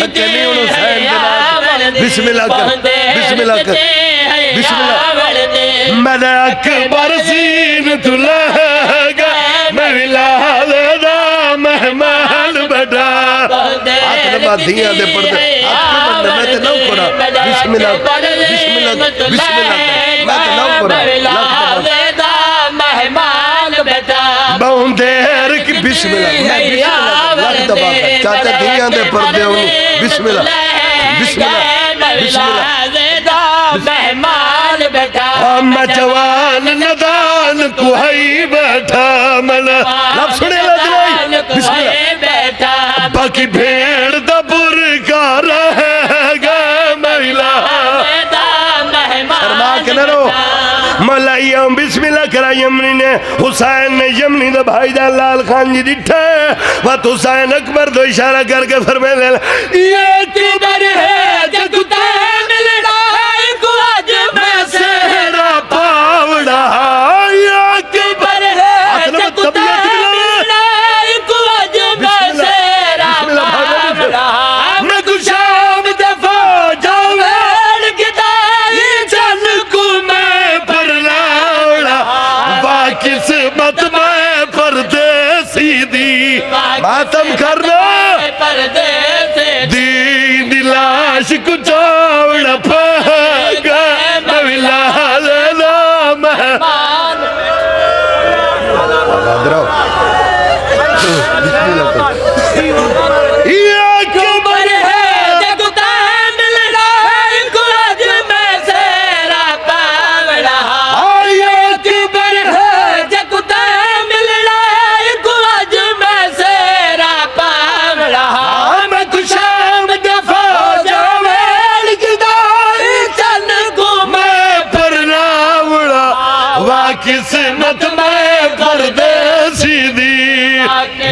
थके नहीं उन हुसैन बिस्मिल्लाह कर बिस्मिल्लाह कर बिस्मिल्लाह मैंने अकबर सीन तुलगा मैं विलादा मेहमान बेटा आखिर बाधियां दे पर्दे आपके बंदे मैं ते नौ करा बिस्मिल्लाह बिस्मिल्लाह बिस्मिल्लाह मैं ते नौ करा विलादा मेहमान बेटा बहुदेर की बिस्मिल्लाह लख दबा चाचा धियां दे पर्दे बिस्मिल्लाह बिस्मिल्लाह बिस्मिल्लाह मेहमान बेटा मैं जवान नदान कुहई बैठा मला लब सुने लग बेटा बाकी भेड़ दा बुरका रहेगा महिला शर्मा के न रो मलाइया बिस्मिल्लाह करा यमनी ने हुसैन ने यमनी दा भाईजान लाल खान जी दिठे वत हुसैन अकबर दो इशारा करके फरमाया ये अकबर है जग ते मिलना को आज मैं सेरा पावड़ा ये अकबर है जग ते मिलना को आज मैं सेरा पावड़ा मैं गुशाम दफा जावेड़ गिदाई चल को मैं परलावड़ा किस्मत में परदेसी दी मातम करना दीन लाश को चावड़ा पागा नविला मेहमान किस्मत में परदेसी दी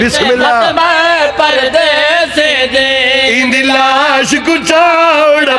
बिस्मिल्लाह में परदेसी दी इन लाश को चावड़ा